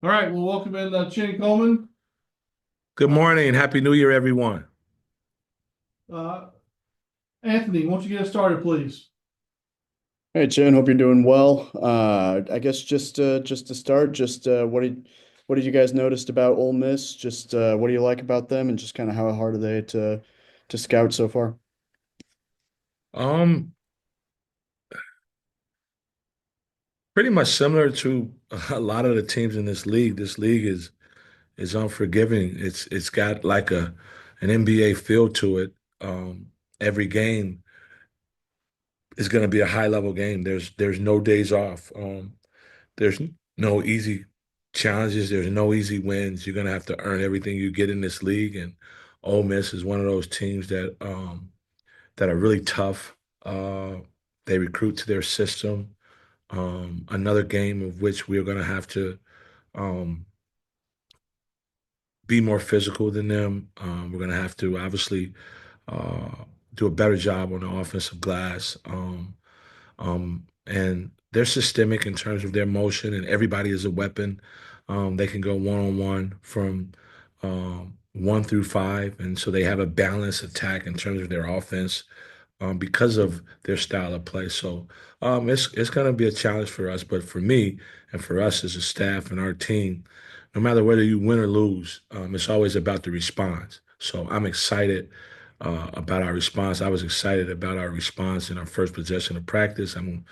All right, well, welcome in Chin Coleman. Good Uh, morning. Happy New Year, everyone. uh, Anthony, won't you get us started, please? Hey, Jen, hope you're doing well. I guess just to start, what did you guys noticed about Ole Miss? What do you like about them, and just kind of how hard are they to scout so far? Um, Pretty much similar to a lot of the teams in this league. This league is unforgiving. It's got like an NBA feel to it. Every game is going to be a high level game. There's no days off. There's no easy challenges. There's no easy wins. You're going to have to earn everything you get in this league. And Ole Miss is one of those teams that are really tough. Uh, they recruit to their system. Another game of which we're going to have to um, be more physical than them. We're going to have to obviously uh, do a better job on the offensive glass. And they're systemic in terms of their motion, and everybody is a weapon. They can go one on one from 1 through 5, and so they have a balanced attack in terms of their offense because of their style of play. So it's going to be a challenge for us, but for me and for us as a staff and our team, no matter whether you win or lose, it's always about the response. So I'm excited about our response. I was excited about our response in our first possession of practice. I'm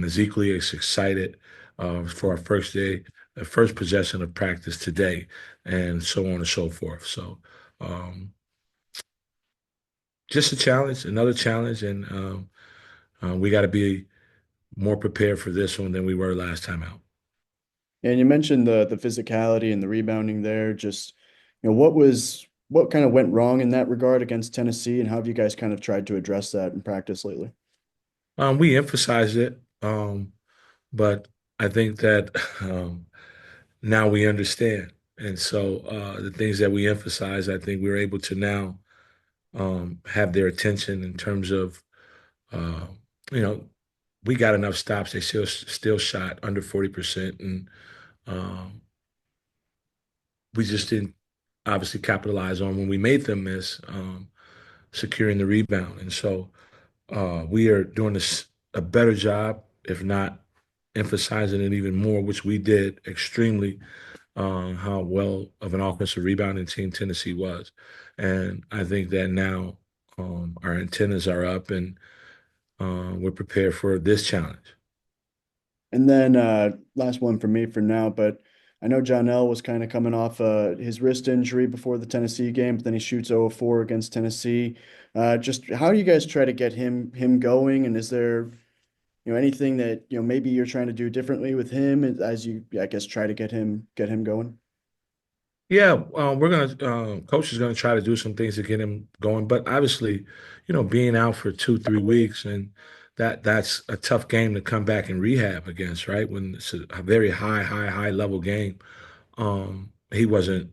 as equally as excited for our first day, the first possession of practice today, and so on and so forth. So. Um, just a challenge, another challenge, and we got to be more prepared for this one than we were last time out. And you mentioned the physicality and the rebounding there. What kind of went wrong in that regard against Tennessee, and how have you guys kind of tried to address that in practice lately? We emphasize it, but I think that now we understand, and so the things that we emphasize, I think we're able to now have their attention in terms of, uh, you know, we got enough stops. They still shot under 40%, and um, we just didn't obviously capitalize on when we made them miss. Securing the rebound. And so we are doing this a better job, if not emphasizing it even more, which we did extremely, how well of an offensive rebounding team Tennessee was. And I think that now our antennas are up and we're prepared for this challenge. And then last one for me for now, but I know John L was kind of coming off his wrist injury before the Tennessee game, but then he shoots 0 4 against Tennessee. Just how do you guys try to get him going? And is there, anything that, maybe you're trying to do differently with him as you, I guess, try to get him going? Yeah, we're gonna coach is gonna try to do some things to get him going, but obviously, being out for 2, 3 weeks and that's a tough game to come back and rehab against, right? When it's a very high level game. He wasn't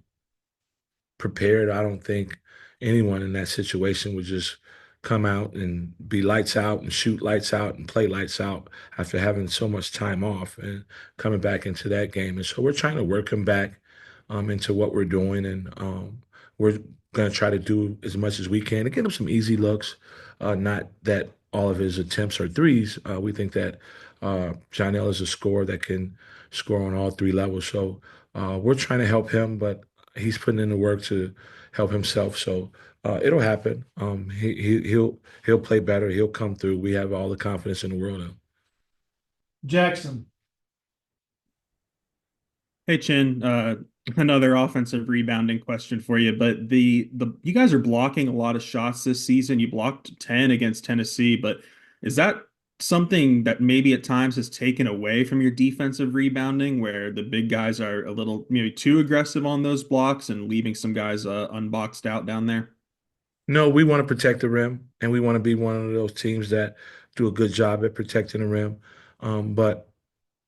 prepared. I don't think anyone in that situation would just come out and be lights out and shoot lights out and play lights out after having so much time off and coming back into that game. And so we're trying to work him back into what we're doing, and we're going to try to do as much as we can to get him some easy looks. Not that all of his attempts are threes. We think that John L is a scorer that can score on all three levels. So we're trying to help him, but he's putting in the work to help himself. So it'll happen. He'll play better. He'll come through. We have all the confidence in the world in him. Jackson. Hey Chin, another offensive rebounding question for you, but the you guys are blocking a lot of shots this season. You blocked 10 against Tennessee, but is that something that maybe at times has taken away from your defensive rebounding, where the big guys are a little maybe too aggressive on those blocks and leaving some guys unboxed out down there? No, we want to protect the rim, and we want to be one of those teams that do a good job at protecting the rim. But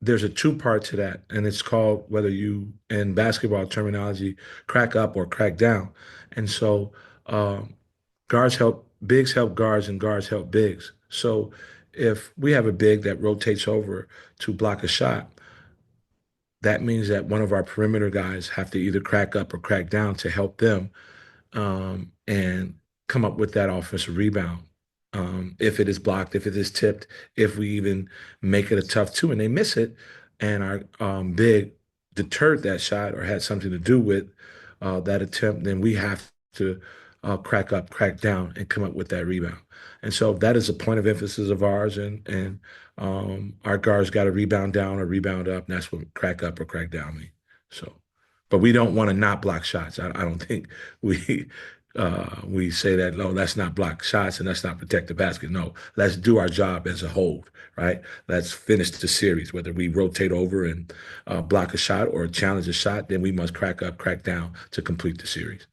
there's a two-part to that, and it's called, whether you in basketball terminology, crack up or crack down. And so um, bigs help guards, and guards help bigs. So if we have a big that rotates over to block a shot, that means that one of our perimeter guys have to either crack up or crack down to help them and come up with that offensive rebound. If it is blocked, if it is tipped, if we even make it a tough two and they miss it, and our big deterred that shot or had something to do with that attempt, then we have to crack up, crack down, and come up with that rebound. And so that is a point of emphasis of ours, and our guards got to rebound down or rebound up, and that's what crack up or crack down mean. So, but we don't want to not block shots. I don't think we we say that no, let's not block shots and let's not protect the basket. No, let's do our job as a whole, right? Let's finish the series. Whether we rotate over and block a shot or challenge a shot, then we must crack up, crack down to complete the series.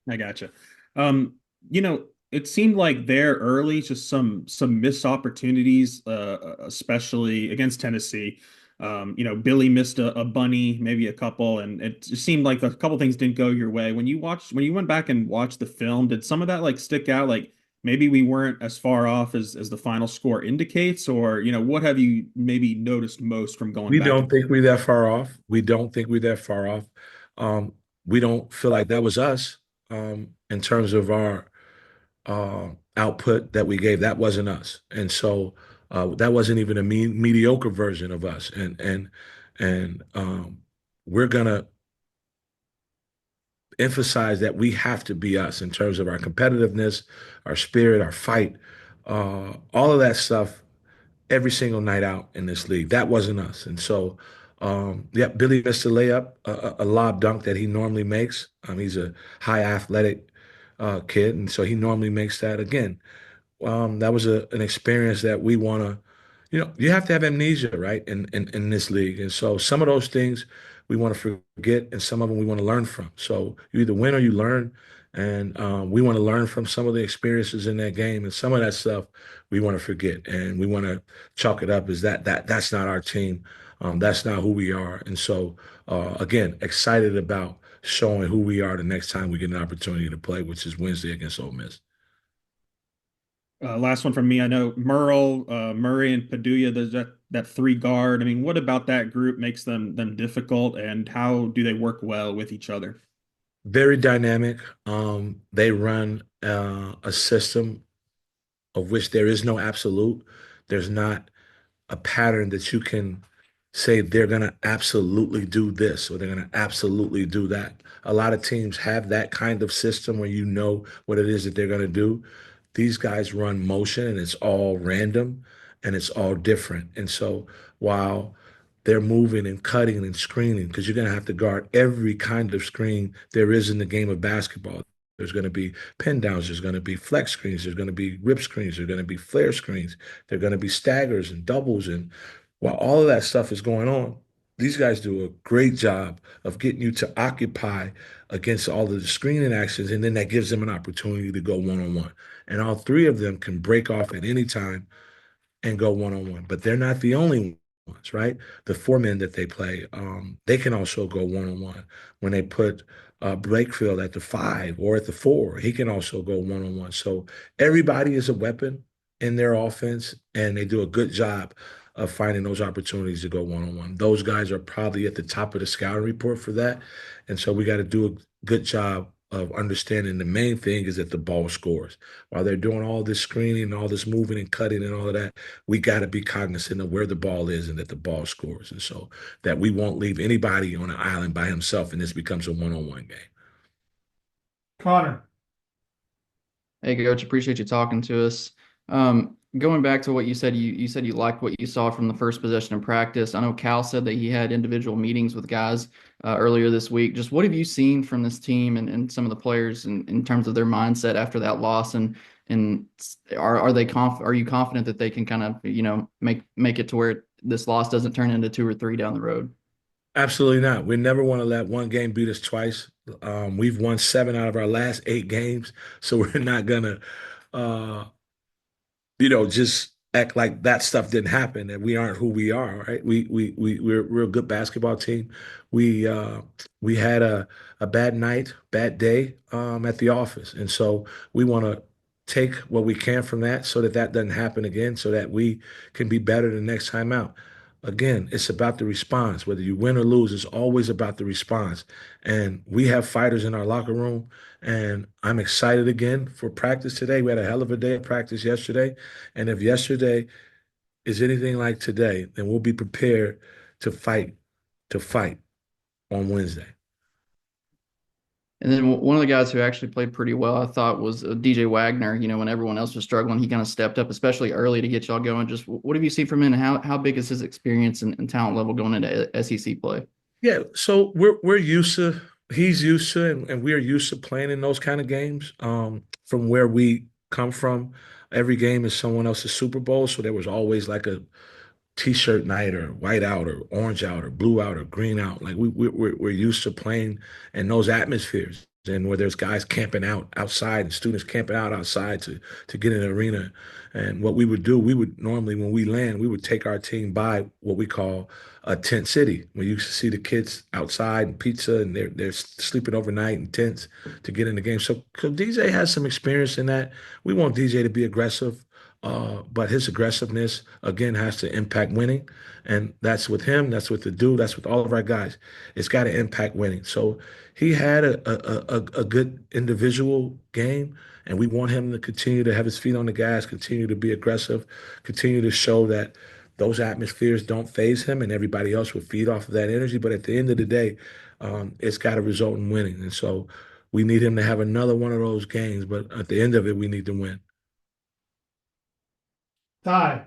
I gotcha. You know, it seemed like there early, just some missed opportunities, especially against Tennessee. You know, Billy missed a bunny, maybe a couple, and it just seemed like a couple things didn't go your way. When you went back and watched the film, did some of that like stick out? Like maybe we weren't as far off as the final score indicates, or you know, what have you maybe noticed most from going We back don't and think we're that far off. We don't think we're that far off. We don't feel like that was us in terms of our output that we gave. That wasn't us, and so that wasn't even a mediocre version of us. And we're gonna emphasize that we have to be us in terms of our competitiveness, our spirit, our fight, all of that stuff. Every single night out in this league, that wasn't us, and so. Yeah, Billy missed a layup, a lob dunk that he normally makes. He's a high athletic kid, and so he normally makes that again. That was an experience that we want to, you have to have amnesia, right, in this league. And so some of those things we want to forget, and some of them we want to learn from. So you either win or you learn. And we want to learn from some of the experiences in that game, and some of that stuff we want to forget, and we want to chalk it up as that's not our team, that's not who we are. And so again, excited about showing who we are the next time we get an opportunity to play, which is Wednesday against Ole Miss. last one from me? I know Merle, Murray, and Padilla. There's that three guard. I mean, what about that group makes them difficult, and how do they work well with each other? Very dynamic. They run a system of which there is no absolute. There's not a pattern that you can say they're going to absolutely do this or they're going to absolutely do that. A lot of teams have that kind of system where you know what it is that they're going to do. These guys run motion and it's all random and it's all different. And so while they're moving and cutting and screening, because you're going to have to guard every kind of screen there is in the game of basketball. There's going to be pin downs. There's going to be flex screens. There's going to be rip screens. There's going to be flare screens. There're going to be staggers and doubles. And while all of that stuff is going on, these guys do a great job of getting you to occupy against all of the screening actions. And then that gives them an opportunity to go one-on-one. And all three of them can break off at any time and go one-on-one. But they're not the only ones, right? The four men that they play, they can also go one-on-one. When they put Blakefield at the five or at the four, he can also go one-on-one. So everybody is a weapon in their offense, and they do a good job of finding those opportunities to go one-on-one. Those guys are probably at the top of the scouting report for that. And so we got to do a good job of understanding the main thing is that the ball scores. While they're doing all this screening and all this moving and cutting and all of that, we got to be cognizant of where the ball is and that the ball scores. And so that we won't leave anybody on an island by himself and this becomes a one-on-one game. Connor. Hey, Coach, appreciate you talking to us. Going back to what you said, you said you liked what you saw from the first possession in practice. I know Cal said that he had individual meetings with guys earlier this week. Just what have you seen from this team and some of the players in terms of their mindset after that loss? And are you confident that they can kind of make it to where this loss doesn't turn into 2 or 3 down the road? Absolutely not. We never want to let one game beat us twice. We've won 7 out of our last 8 games, so we're not gonna just act like that stuff didn't happen and we aren't who we are, right? We're a good basketball team. We had a bad night, bad day at the office, and so we want to take what we can from that so that that doesn't happen again, so that we can be better the next time out. again, it's about the response. Whether you win or lose, it's always about the response. And we have fighters in our locker room, and I'm excited again for practice today. We had a hell of a day of practice yesterday. And if yesterday is anything like today, then we'll be prepared to fight on Wednesday. And then one of the guys who actually played pretty well, I thought, was DJ Wagner. You know, when everyone else was struggling, he kind of stepped up, especially early to get y'all going. Just what have you seen from him, and how big is his experience and talent level going into SEC play? Yeah, so we're used to he's used to and we're used to playing in those kind of games. From where we come from, every game is someone else's Super Bowl, so there was always like a t-shirt night or white out or orange out or blue out or green out. Like we're used to playing in those atmospheres and where there's guys camping out outside and students camping out outside to get in the arena. And what we would do, we would normally when we land, we would take our team by what we call a tent city. We used to see the kids outside and pizza and they're sleeping overnight in tents to get in the game. So DJ has some experience in that. We want DJ to be aggressive. But his aggressiveness again has to impact winning, and that's with him. That's with the dude. That's with all of our guys. It's got to impact winning. So he had a good individual game, and we want him to continue to have his feet on the gas, continue to be aggressive, continue to show that those atmospheres don't phase him, and everybody else will feed off of that energy. But at the end of the day, it's got to result in winning, and so we need him to have another one of those games. But at the end of it, we need to win. Ty.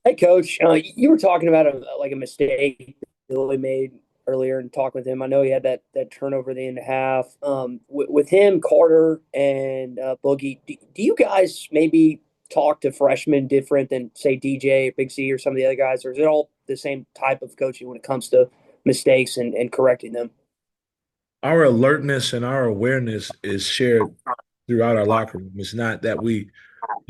Hey, Coach. You were talking about a mistake Billy made earlier and talking with him. I know he had that turnover at the end of half. With him, Carter, and Boogie, do you guys maybe talk to freshmen different than, say, DJ, Big C, or some of the other guys, or is it all the same type of coaching when it comes to mistakes and correcting them? Our alertness and our awareness is shared throughout our locker room. It's not that we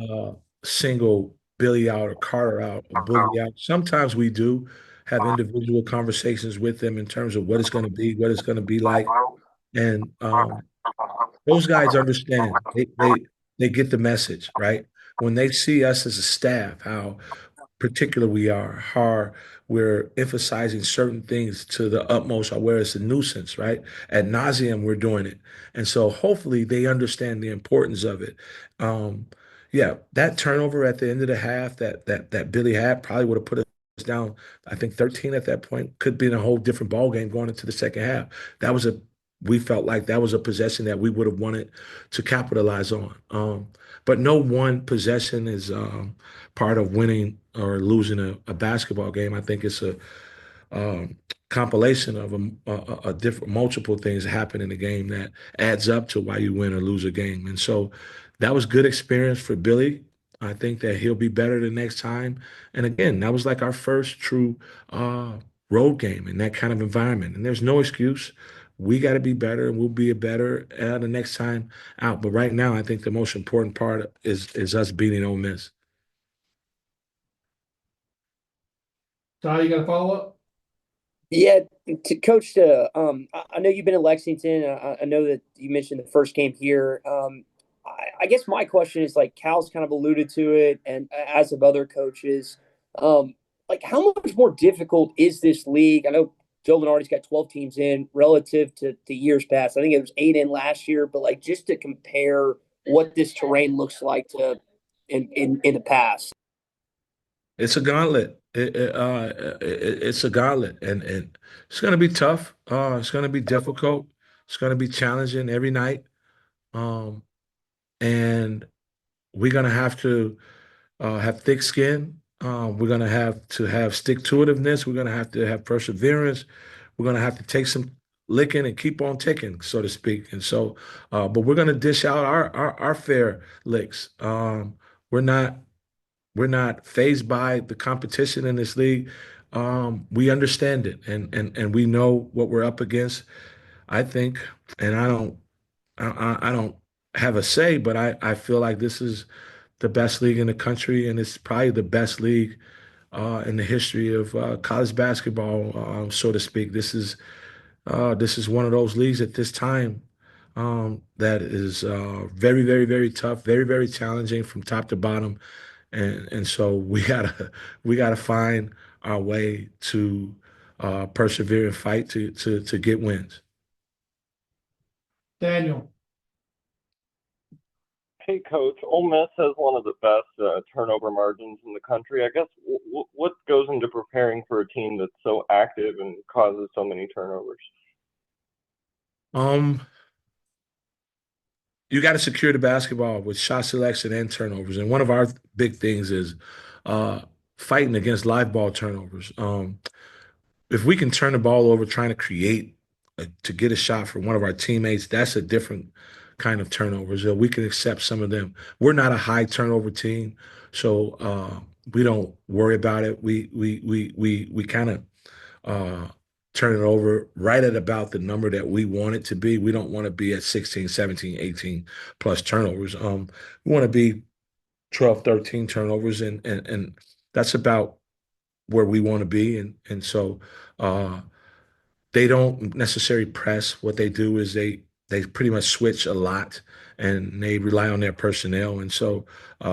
uh, single Billy out or Carter out or Boogie out. Sometimes we do have individual conversations with them in terms of what it's going to be, what it's going to be like, and those guys understand. They get the message, right? When they see us as a staff, how particular we are, how we're emphasizing certain things to the utmost, or where it's a nuisance, right? Ad nauseum, we're doing it. And so hopefully they understand the importance of it. Um, yeah, that turnover at the end of the half that Billy had probably would have put us down, I think 13 at that point, could be in a whole different ball game going into the second half. That was a we felt like that was a possession that we would have wanted to capitalize on. But no one possession is part of winning or losing a basketball game. I think it's a compilation of a different multiple things happen in the game that adds up to why you win or lose a game. And so that was good experience for Billy. I think that he'll be better the next time. And again, that was like our first true road game in that kind of environment. And there's no excuse. We got to be better, and we'll be better the next time out. But right now, I think the most important part is us beating Ole Miss. Ty, you got a follow-up? Yeah, Coach, I know you've been in Lexington. I know that you mentioned the first game here. I guess my question is, like, Cal's kind of alluded to it, and as of other coaches, like, how much more difficult is this league? I know Joe Lenardi's got 12 teams in relative to years past. I think it was 8 in last year, but like just to compare what this terrain looks like to in the past. It's a gauntlet. It's a gauntlet, and it's going to be tough. It's going to be difficult. It's going to be challenging every night. Um, and we're going to have thick skin. We're going to have stick-to-itiveness. We're going to have perseverance. We're going to have to take some licking and keep on ticking, so to speak. And so, but we're going to dish out our fair licks. We're not we're not phased by the competition in this league. We understand it, and we know what we're up against. I think, and I don't have a say, but I feel like this is the best league in the country, and it's probably the best league in the history of college basketball, so to speak. This is one of those leagues at this time that is very, very, very tough, very, very challenging from top to bottom. and so we gotta find our way to persevere and fight to get wins. Daniel. Hey, Coach. Ole Miss has one of the best turnover margins in the country. I guess what goes into preparing for a team that's so active and causes so many turnovers? Um, you got to secure the basketball with shot selection and turnovers. And one of our big things is uh, fighting against live ball turnovers. If we can turn the ball over trying to create to get a shot from one of our teammates, that's a different kind of turnovers. We can accept some of them. We're not a high turnover team, so we don't worry about it. We kind of uh, turn it over right at about the number that we want it to be. We don't want to be at 16, 17, 18 plus turnovers. We want to be 12, 13 turnovers, and that's about where we want to be. And so uh, they don't necessarily press. What they do is they pretty much switch a lot, and they rely on their personnel. And so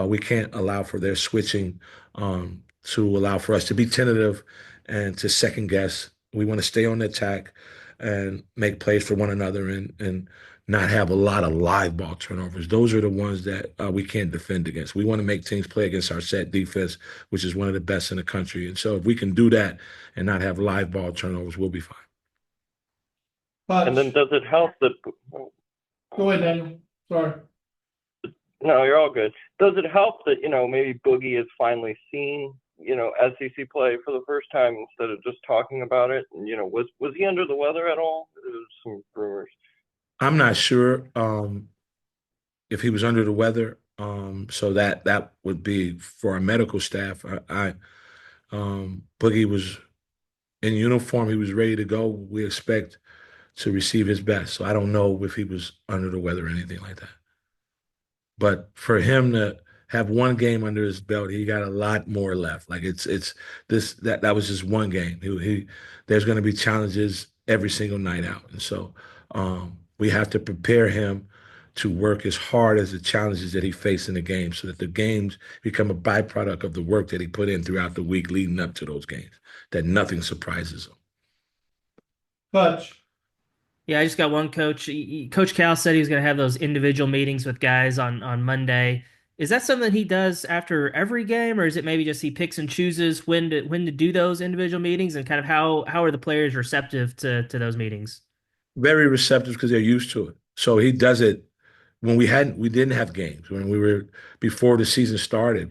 we can't allow for their switching to allow for us to be tentative and to second guess. We want to stay on the attack and make plays for one another and not have a lot of live ball turnovers. Those are the ones that we can't defend against. We want to make teams play against our set defense, which is one of the best in the country. And so if we can do that and not have live ball turnovers, we'll be fine. And then Hutch. does it help that? Go ahead, Daniel. Sorry. No, you're all good. Does it help that maybe Boogie has finally seen SEC play for the first time instead of just talking about it? And was he under the weather at all? There's some rumors. I'm not sure if he was under the weather. So that would be for our medical staff. Boogie was in uniform. He was ready to go. We expect to receive his best. So I don't know if he was under the weather or anything like that. But for him to have one game under his belt, he got a lot more left. Like it's this that was just one game. There's going to be challenges every single night out, and so we have to prepare him to work as hard as the challenges that he faced in the game, so that the games become a byproduct of the work that he put in throughout the week leading up to those games. That nothing surprises him. Hutch. Yeah, I just got one coach. Coach Cal said he was going to have those individual meetings with guys on Monday. Is that something he does after every game, or is it maybe just he picks and chooses when to do those individual meetings, and kind of how are the players receptive to those meetings? Very receptive because they're used to it. So he does it when we didn't have games, when we were before the season started.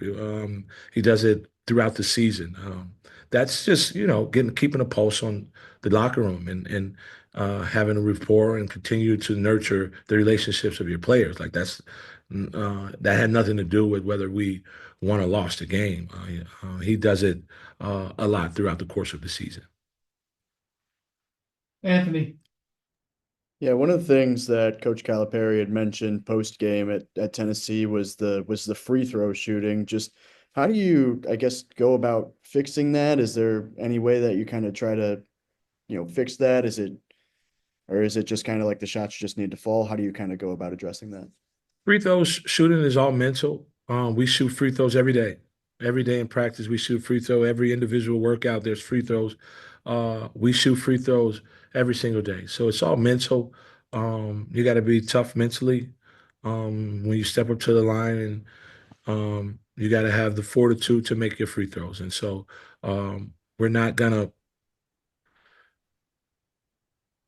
He does it throughout the season. That's just keeping a pulse on the locker room and having a rapport and continue to nurture the relationships of your players. Like that had nothing to do with whether we won or lost a game. He does it a lot throughout the course of the season. Anthony. Yeah, one of the things that Coach Calipari had mentioned post game at Tennessee was the free throw shooting. Just how do you, I guess, go about fixing that? Is there any way that you kind of try to, fix that? Is it just kind of like the shots just need to fall? How do you kind of go about addressing that? Free throws shooting is all mental. We shoot free throws every day. Every day in practice, we shoot free throw. Every individual workout, there's free throws. We shoot free throws every single day. So it's all mental. You got to be tough mentally when you step up to the line, and you got to have the fortitude to make your free throws. And so we're not gonna.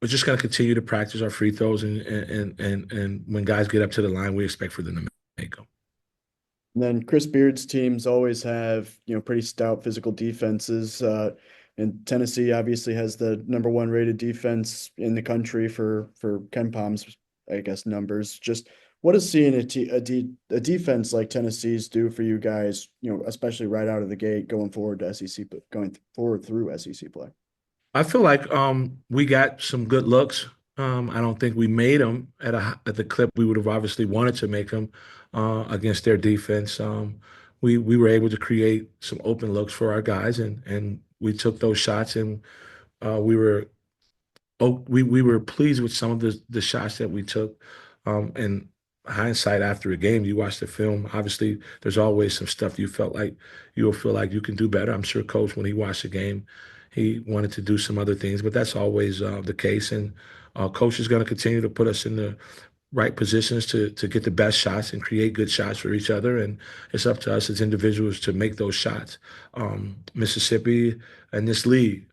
We're just gonna continue to practice our free throws, and when guys get up to the line, we expect for them to make them. And then Chris Beard's teams always have, pretty stout physical defenses. And Tennessee obviously has the number one rated defense in the country for Ken Palm's, I guess, numbers. Just what does seeing a defense like Tennessee's do for you guys, especially right out of the gate going forward to SEC, but going forward through SEC play? I feel like we got some good looks. I don't think we made them at the clip we would have obviously wanted to make them against their defense. We were able to create some open looks for our guys, and we took those shots, and we were pleased with some of the shots that we took. And hindsight after a game, you watch the film. Obviously, there's always some stuff you felt like you'll feel like you can do better. I'm sure Coach, when he watched the game, he wanted to do some other things, but that's always the case. And Coach is going to continue to put us in the right positions to get the best shots and create good shots for each other. And it's up to us as individuals to make those shots. Mississippi and this league,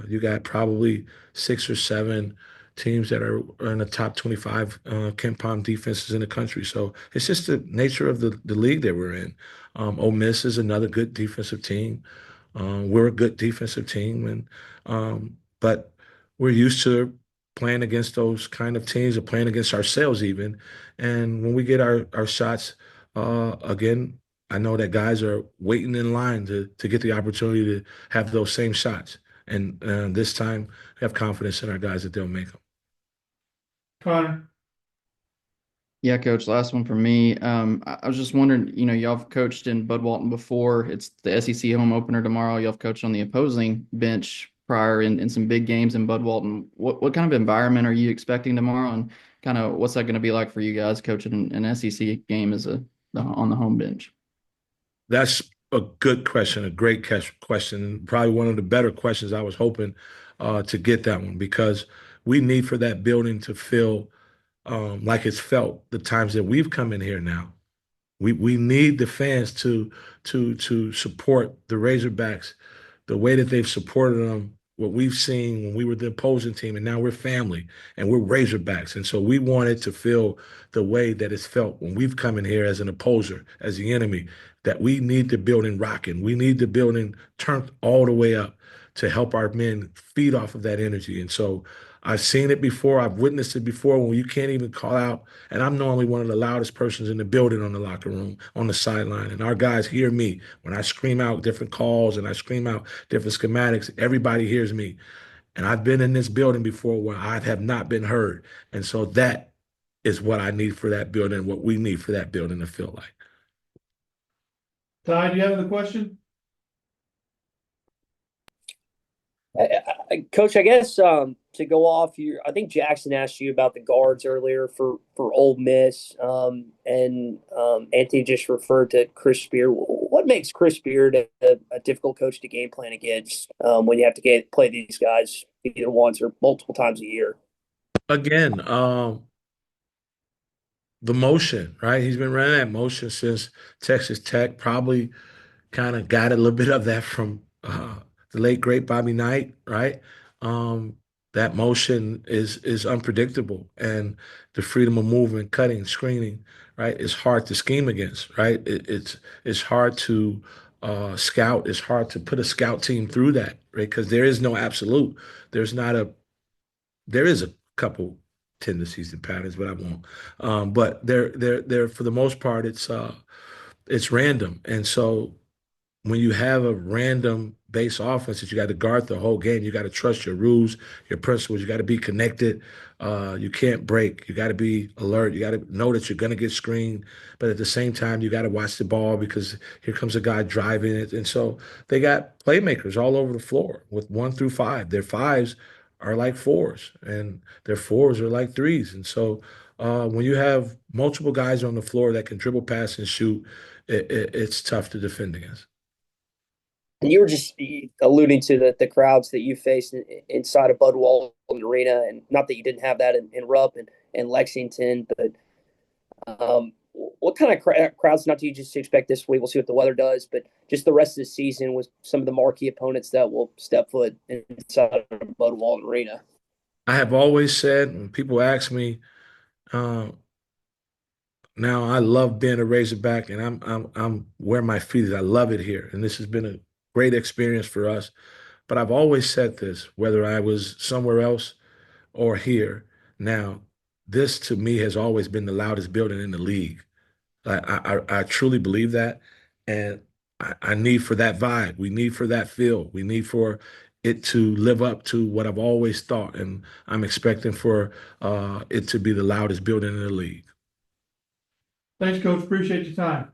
you got probably 6 or 7 teams that are in the top 25 Ken Palm defenses in the country. So it's just the nature of the league that we're in. Ole Miss is another good defensive team. We're a good defensive team, and but we're used to playing against those kind of teams or playing against ourselves even. And when we get our shots, again, I know that guys are waiting in line to get the opportunity to have those same shots. And this time, we have confidence in our guys that they'll make them. Connor, Yeah, Coach, last one for me. I was just wondering, y'all have coached in Bud Walton before. It's the SEC home opener tomorrow. Y'all have coached on the opposing bench prior in some big games in Bud Walton. What kind of environment are you expecting tomorrow, and kind of what's that going to be like for you guys coaching an SEC game on the home bench? That's a good question, a great question, probably one of the better questions. I was hoping to get that one because we need for that building to feel like it's felt the times that we've come in here now. We need the fans to support the Razorbacks the way that they've supported them. What we've seen when we were the opposing team, and now we're family and we're Razorbacks, and so we wanted to feel the way that it's felt when we've come in here as an opposer, as the enemy. That we need the building rocking. We need the building turned all the way up to help our men feed off of that energy. And so I've seen it before. I've witnessed it before when you can't even call out. And I'm normally one of the loudest persons in the building on the locker room, on the sideline. And our guys hear me when I scream out different calls and I scream out different schematics. Everybody hears me. And I've been in this building before where I have not been heard. And so that is what I need for that building, what we need for that building to feel like. Ty, do you have the question? Coach, I guess to go off, I think Jackson asked you about the guards earlier for Ole Miss, and Anthony just referred to Chris Spear. What makes Chris Spear a difficult coach to game plan against when you have to play these guys either once or multiple times a year? Again, the motion, right? He's been running that motion since Texas Tech. Probably kind of got a little bit of that from the late great Bobby Knight, right? That motion is unpredictable, and the freedom of movement, cutting, screening, right, is hard to scheme against, right? It's hard to scout. It's hard to put a scout team through that, right? Because there is no absolute. There's not a. There is a couple tendencies and patterns, but I won't. But they're for the most part, it's random, and so when you have a random base offense that you got to guard the whole game, you got to trust your rules, your principles. You got to be connected. You can't break. You got to be alert. You got to know that you're going to get screened, but at the same time, you got to watch the ball because here comes a guy driving it. And so they got playmakers all over the floor with 1 through 5. Their fives are like fours, and their fours are like threes. And so when you have multiple guys on the floor that can dribble, pass, and shoot, it's tough to defend against. And you were just alluding to the crowds that you faced inside of Bud Walton Arena, and not that you didn't have that in Rupp and Lexington, but what kind of crowds, not do you just expect this week, we'll see what the weather does, but just the rest of the season with some of the marquee opponents that will step foot inside of Bud Walton Arena? I have always said, when people ask me, uh, now I love being a Razorback, and I'm where my feet is. I love it here, and this has been a great experience for us. But I've always said this, whether I was somewhere else or here. Now, this to me has always been the loudest building in the league. I truly believe that, and I need for that vibe. We need for that feel. We need for it to live up to what I've always thought, and I'm expecting for it to be the loudest building in the league. Thanks, Coach. Appreciate your time.